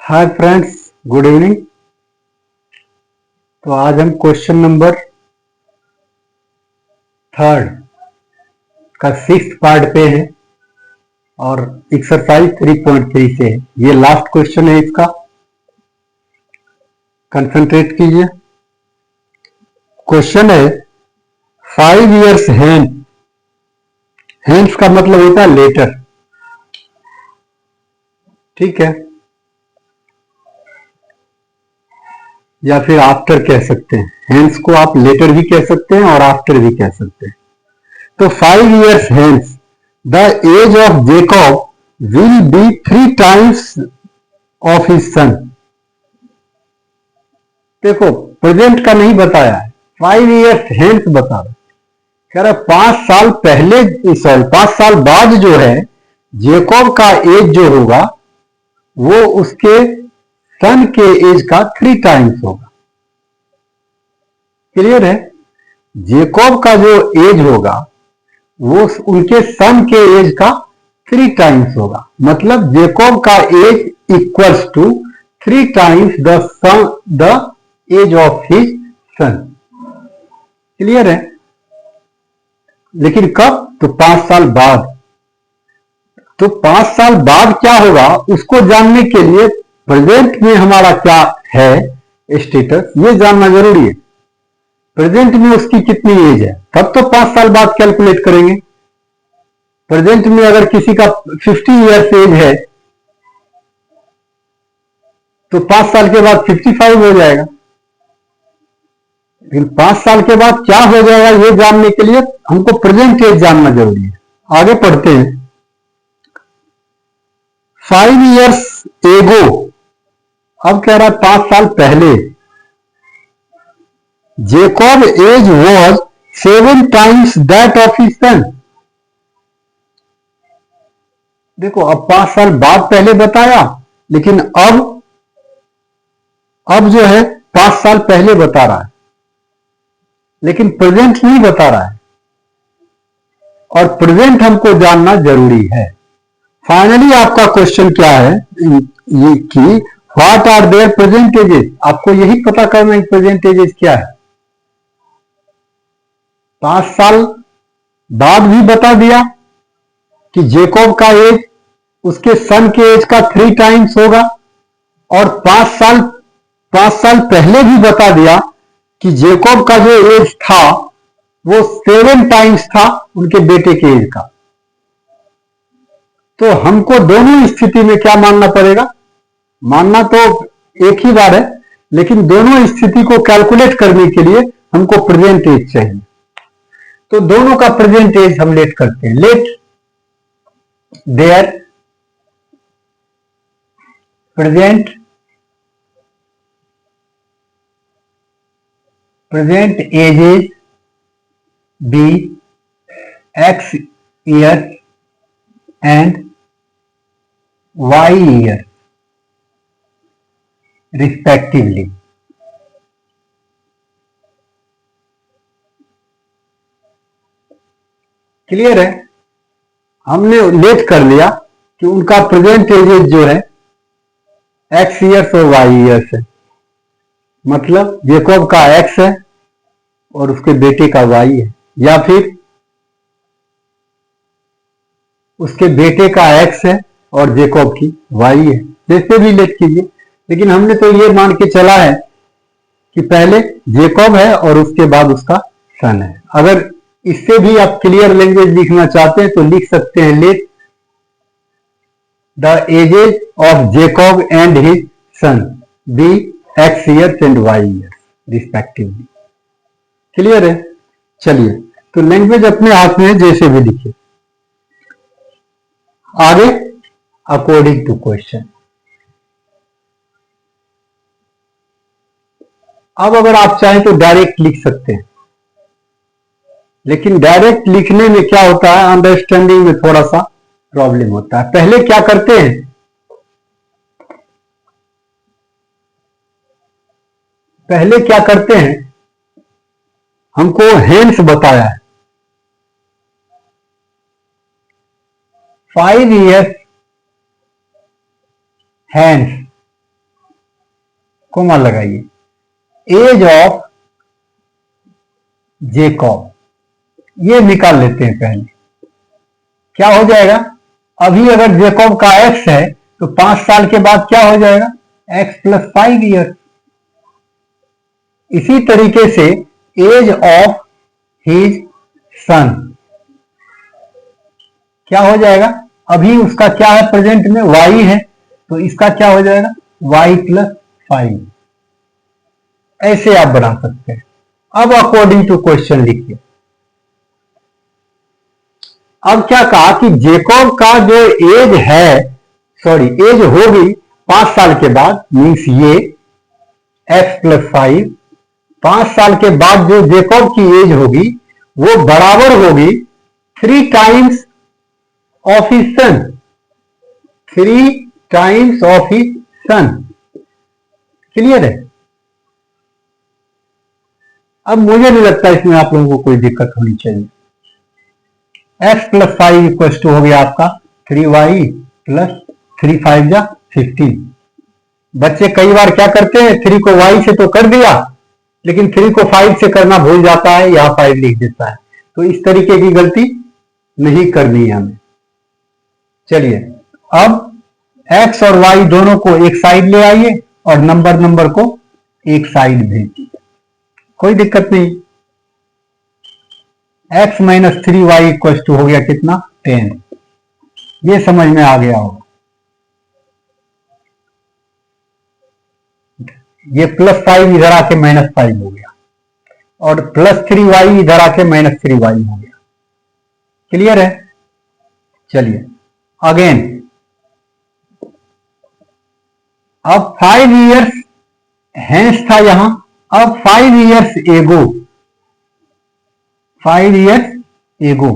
Hi friends, good evening. तो आज हम क्वेश्चन नंबर थर्ड का सिक्स्थ पार्ट पे है और एक्सरसाइज 3.3 से है। ये लास्ट क्वेश्चन है, इसका कंसंट्रेट कीजिए। क्वेश्चन है 5 years हैंस। हैंस का मतलब होता है लेटर, ठीक है, या फिर आफ्टर कह सकते हैं। हैंस को आप लेटर भी कह सकते हैं और आफ्टर भी कह सकते हैं। तो 5 years hence the age of Jacob will be 3 times of his son। देखो, प्रेजेंट का नहीं बताया है, 5 years hence बता रहा है। कह रहा 5 साल पहले, सॉरी 5 साल बाद जो है जेकॉब का एज जो होगा वो उसके सन के एज का 3 times होगा। क्लियर है? जेकॉब का जो एज होगा वो उनके सन के एज का 3 times होगा। मतलब जेकॉब का age equals to 3 times the age of his son. Clear है? लेकिन कब? तो 5 साल बाद। तो 5 साल बाद क्या होगा उसको जानने के लिए प्रेजेंट में हमारा क्या है स्टेटस, ये जानना जरूरी है। प्रेजेंट में उसकी कितनी एज है, तब तो 5 साल बाद कैलकुलेट करेंगे। प्रेजेंट में अगर किसी का 50 years एज है तो 5 साल के बाद 55 हो जाएगा। लेकिन 5 साल के बाद क्या हो जाएगा ये जानने के लिए हमको प्रेजेंट एज जानना जरूरी है। आगे पढ़ते हैं। 5 years एगो, अब कह रहा है 5 साल पहले। Jacob age was 7 times that of his son. देखो, अब 5 साल बाद पहले बताया, लेकिन अब जो है 5 साल पहले बता रहा है, लेकिन प्रेजेंट नहीं बता रहा है। और प्रेजेंट हमको जानना जरूरी है। फाइनली आपका क्वेश्चन क्या है ये कि what are their present ages. आपको यही पता करना है प्रेजेंट एजेस क्या है। 5 साल बाद भी बता दिया कि जेकॉब का एज उसके सन के एज का 3 times होगा, और 5 साल पहले भी बता दिया कि जेकॉब का जो एज था वो 7 times था उनके बेटे के एज का। तो हमको दोनों स्थिति में क्या मानना पड़ेगा? मानना तो एक ही बार है, लेकिन दोनों स्थिति को कैलकुलेट करने के लिए हमको प्रेजेंट एज चाहिए। तो दोनों का प्रेजेंट एज हम लेट करते हैं। Let their present ages be x year and y year respectively. Clear है? हमने लेट कर लिया कि उनका प्रेजेंट एजेस जो है एक्स ईयर्स और वाई ईयर्स है। मतलब जेकॉब का एक्स है और उसके बेटे का वाई है, या फिर उसके बेटे का एक्स है और जेकॉब की वाई है। जैसे भी लेट कीजिए, लेकिन हमने तो ये मान के चला है कि पहले जेकॉब है और उसके बाद उसका सन है। अगर इससे भी आप क्लियर लैंग्वेज लिखना चाहते हैं तो लिख सकते हैं let the ages of Jacob and his son be x years and y years respectively. Clear है? चलिए, तो लैंग्वेज अपने हाथ में है, जैसे भी लिखिए। आगे अकॉर्डिंग टू क्वेश्चन। अब अगर आप चाहें तो डायरेक्ट लिख सकते हैं, लेकिन डायरेक्ट लिखने में क्या होता है, अंडरस्टैंडिंग में थोड़ा सा प्रॉब्लम होता है। पहले क्या करते हैं, हमको हेंस बताया है। 5 years hence कोमा लगाइए, एज ऑफ जेकॉब, ये निकाल लेते हैं पहले। क्या हो जाएगा, अभी अगर जेकॉब का एक्स है तो 5 साल के बाद क्या हो जाएगा, एक्स प्लस 5 ईयर। इसी तरीके से एज ऑफ हिज सन क्या हो जाएगा, अभी उसका क्या है प्रेजेंट में, y है, तो इसका क्या हो जाएगा, y प्लस 5। ऐसे आप बना सकते हैं। अब अकॉर्डिंग टू क्वेश्चन लिखिए। अब क्या कहा कि जेकॉब का जो एज है, सॉरी एज होगी 5 साल के बाद, मीन्स ये x प्लस 5, 5 साल के बाद जो जेकॉब की एज होगी वो बराबर होगी 3 times of his sun, 3 times of his son. Clear है। अब मुझे नहीं लगता इसमें आप लोगों को कोई दिक्कत होनी चाहिए। x प्लस 5 इक्वल टू हो गया आपका 3y प्लस 3 5 जा 15। बच्चे कई बार क्या करते हैं, 3 को y से तो कर दिया लेकिन 3 को 5 से करना भूल जाता है, यहां 5 लिख देता है। तो इस तरीके की गलती नहीं करनी है हमें। चलिए अब x और y दोनों को एक साइड ले आइए और नंबर को एक साइड भेजिए, कोई दिक्कत नहीं। x minus 3y equal to हो गया कितना, 10। ये समझ में आ गया होगा। ये प्लस 5 इधर आके माइनस 5 हो गया और प्लस 3y इधर आके माइनस 3y हो गया। क्लियर है। चलिए अगेन, अब 5 इयर्स हेंस था यहां, अब 5 इयर्स एगो, 5 इयर्स एगो,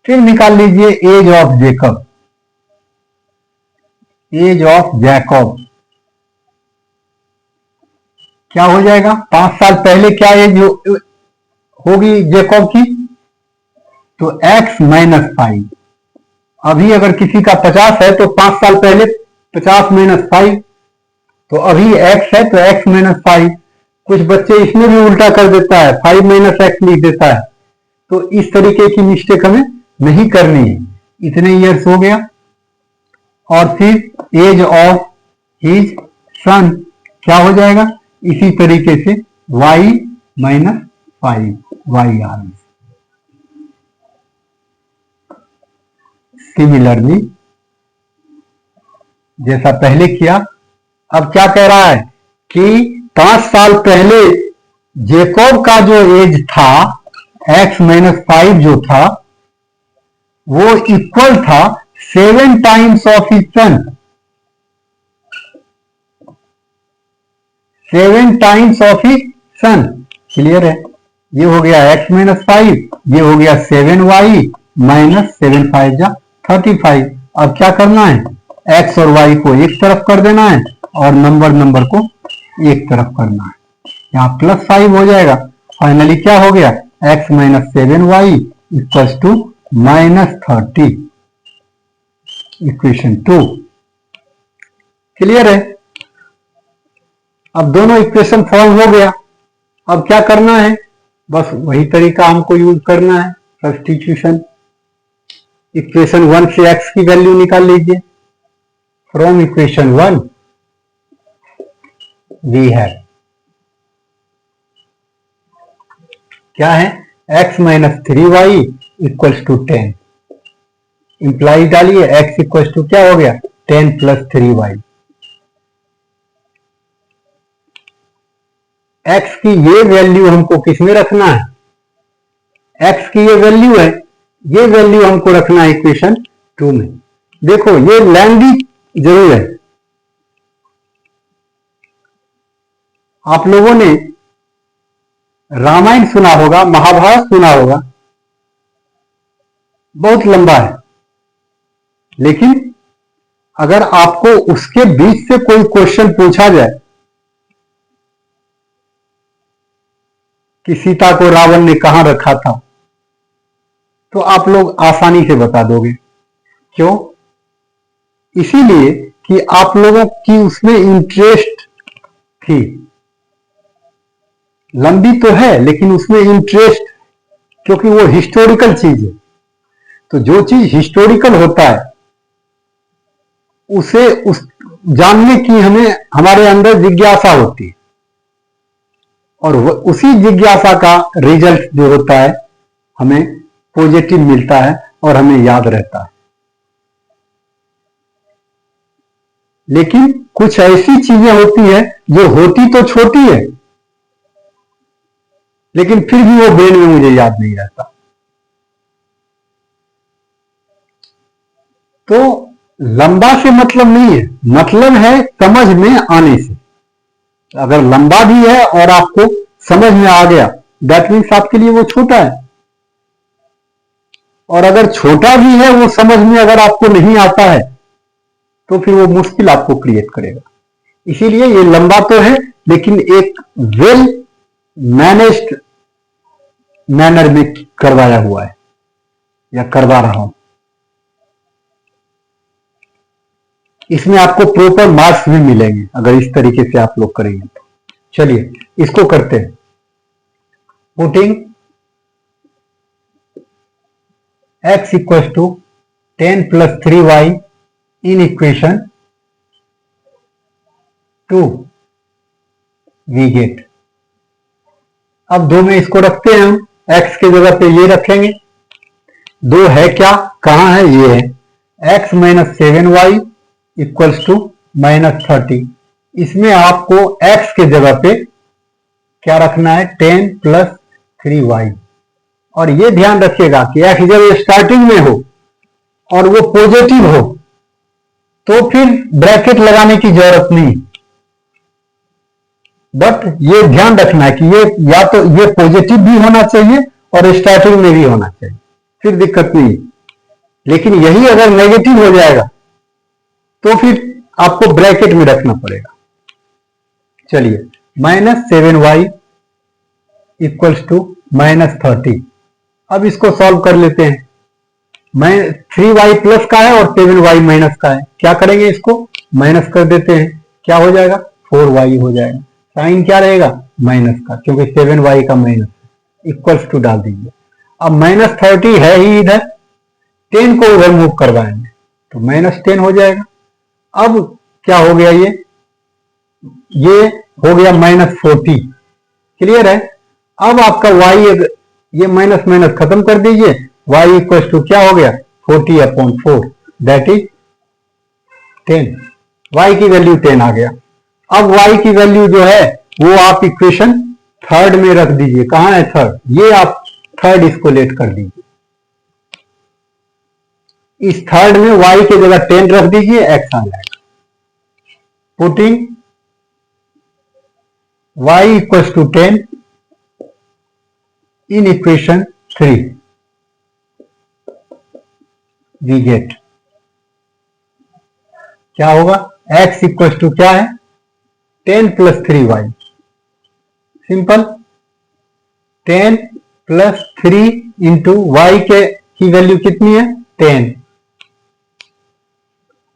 फिर निकाल लीजिए age of Jacob, age of Jacob क्या हो जाएगा, 5 साल पहले क्या एज होगी जेकब की, तो x माइनस 5। अभी अगर किसी का 50 है तो 5 साल पहले 50 माइनस 5, तो अभी x है तो x माइनस 5। कुछ बच्चे इसमें भी उल्टा कर देता है, 5 माइनस एक्स लिख देता है। तो इस तरीके की मिस्टेक हमें नहीं करनी है। इतने ईयर्स हो गया और फिर एज ऑफ हिज सन क्या हो जाएगा, इसी तरीके से y minus 5 y are. Similarly जैसा पहले किया, अब क्या कह रहा है कि 5 साल पहले जेकब का जो एज था x माइनस 5 जो था वो इक्वल था 7 times of his sun, 7 times of his son. Clear है। ये हो गया x माइनस 5, ये हो गया 7y माइनस 7 5 जा 35। अब क्या करना है, x और y को एक तरफ कर देना है और नंबर को एक तरफ करना है। यहां प्लस 5 हो जाएगा। फाइनली क्या हो गया, x minus 7y equal to minus 30, equation 2। Clear है। अब दोनों इक्वेशन फॉर्म हो गया। अब क्या करना है, बस वही तरीका हमको यूज करना है, सब्स्टिट्यूशन। इक्वेशन 1 से x की वैल्यू निकाल लीजिए। फ्रॉम इक्वेशन 1 वी हैव क्या है, x minus 3y equals to 10। Imply डालिए, x इक्वल्स टू क्या हो गया, 10 प्लस 3y। x की ये वैल्यू हमको किसमें रखना है, x की ये वैल्यू है, ये वैल्यू हमको रखना है इक्वेशन 2 में। देखो ये लेंदी जरूर है। आप लोगों ने रामायण सुना होगा, महाभारत सुना होगा, बहुत लंबा है, लेकिन अगर आपको उसके बीच से कोई क्वेश्चन पूछा जाए कि सीता को रावण ने कहां रखा था, तो आप लोग आसानी से बता दोगे। क्यों? इसीलिए कि आप लोगों की उसमें इंटरेस्ट थी। लंबी तो है लेकिन उसमें इंटरेस्ट, क्योंकि वो हिस्टोरिकल चीज है। तो जो चीज हिस्टोरिकल होता है उसे उस जानने की हमें हमारे अंदर जिज्ञासा होती है, और उसी जिज्ञासा का रिजल्ट जो होता है हमें पॉजिटिव मिलता है और हमें याद रहता है। लेकिन कुछ ऐसी चीजें होती है जो होती तो छोटी है लेकिन फिर भी वो ब्रेन में मुझे याद नहीं रहता। तो लंबा से मतलब नहीं है, मतलब है समझ में आने से। अगर लंबा भी है और आपको समझ में आ गया, दैट मीन्स आपके लिए वो छोटा है। और अगर छोटा भी है, वो समझ में अगर आपको नहीं आता है तो फिर वो मुश्किल आपको क्रिएट करेगा। इसीलिए ये लंबा तो है लेकिन एक वेल मैनेज्ड मैनर में करवाया हुआ है या करवा रहा हूं। इसमें आपको प्रॉपर मार्क्स भी मिलेंगे अगर इस तरीके से आप लोग करेंगे तो। चलिए इसको करते हैं। Putting x equal to 10 + 3y in equation 2 we get. अब 2 में इसको रखते हैं हम, x के जगह पे ये रखेंगे। 2 है क्या, कहां है, ये है x - 7y इक्वल्स टू -30। इसमें आपको x के जगह पे क्या रखना है, 10 + 3y। और ये ध्यान रखिएगा कि x जब स्टार्टिंग में हो और वो पॉजिटिव हो तो फिर ब्रैकेट लगाने की जरूरत नहीं। बट ये ध्यान रखना है कि ये या तो ये पॉजिटिव भी होना चाहिए और स्टार्टिंग में भी होना चाहिए, फिर दिक्कत नहीं। लेकिन यही अगर नेगेटिव हो जाएगा तो फिर आपको ब्रैकेट में रखना पड़ेगा। चलिए -7y इक्वल्स टू -30। अब इसको सॉल्व कर लेते हैं। 3y प्लस का है और 7y माइनस का है। क्या करेंगे, इसको माइनस कर देते हैं। क्या हो जाएगा, 4y हो जाएगा। साइन क्या रहेगा, माइनस का, क्योंकि 7y का माइनस इक्वल्स टू डाल दीजिए। अब -30 है ही इधर, 10 को उधर मूव करवाएंगे तो -10 हो जाएगा। अब क्या हो गया, ये हो गया -40। क्लियर है। अब आपका y, ये माइनस माइनस खत्म कर दीजिए। y इक्वल टू क्या हो गया, 40/4, दैट इज 10। y की वैल्यू 10 आ गया। अब y की वैल्यू जो है वो आप इक्वेशन 3 में रख दीजिए। कहां है 3, ये आप 3 इसको लेट कर दीजिए। इस 3 में y के जगह 10 रख दीजिए, x आ जाएगा। Putting y equal to 10 in equation 3 we get क्या होगा, x इक्वल टू क्या है, 10 + 3y। सिंपल, 10 + 3 इंटू y की वैल्यू कितनी है, 10।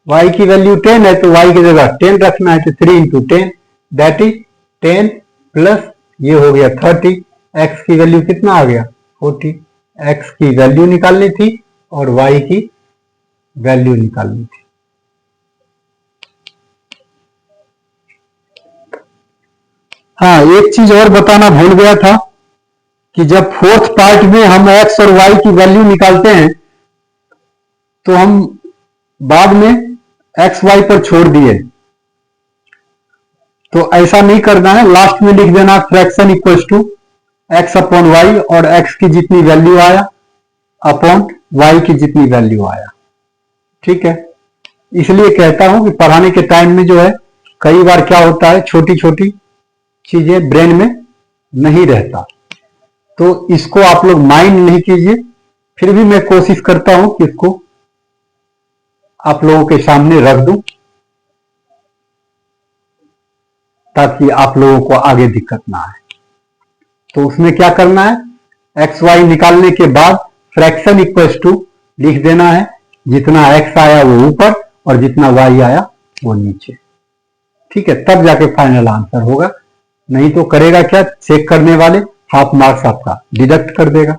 y की वैल्यू 10 है तो y की जगह 10 रखना है, तो 3 इंटू 10 दैट इज 10 प्लस ये हो गया 30। x की वैल्यू कितना आ गया, 40। x की वैल्यू निकालनी थी और y की वैल्यू निकालनी थी। हाँ, एक चीज और बताना भूल गया था कि जब 4th पार्ट में हम x और y की वैल्यू निकालते हैं तो हम बाद में x y पर छोड़ दिए, तो ऐसा नहीं करना है। लास्ट में लिख देना फ्रैक्शन इक्वल टू x/y और x की जितनी वैल्यू आया अपॉन y की जितनी वैल्यू आया। ठीक है, इसलिए कहता हूं कि पढ़ाने के टाइम में जो है कई बार क्या होता है, छोटी छोटी चीजें ब्रेन में नहीं रहता, तो इसको आप लोग माइंड नहीं कीजिए। फिर भी मैं कोशिश करता हूं कि इसको आप लोगों के सामने रख दूं ताकि आप लोगों को आगे दिक्कत ना आए। तो उसमें क्या करना है, एक्स वाई निकालने के बाद फ्रैक्शन इक्वल टू लिख देना है, जितना x आया वो ऊपर और जितना y आया वो नीचे। ठीक है, तब जाके फाइनल आंसर होगा। नहीं तो करेगा क्या, चेक करने वाले हाफ मार्क्स आपका डिडक्ट कर देगा।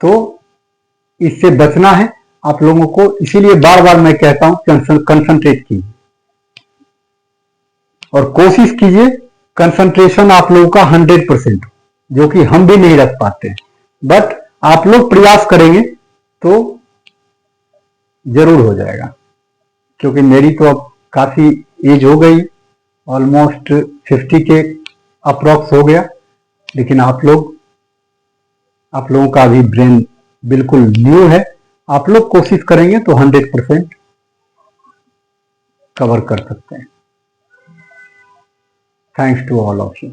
तो इससे बचना है आप लोगों को, इसीलिए बार बार मैं कहता हूं कंसंट्रेट कीजिए और कोशिश कीजिए कंसंट्रेशन आप लोगों का 100%, जो कि हम भी नहीं रख पाते, बट आप लोग प्रयास करेंगे तो जरूर हो जाएगा। क्योंकि मेरी तो अब काफी एज हो गई, ऑलमोस्ट 50 के अप्रॉक्स हो गया, लेकिन आप लोगों का अभी ब्रेन बिल्कुल न्यू है। आप लोग कोशिश करेंगे तो 100% कवर कर सकते हैं। Thanks to all of you.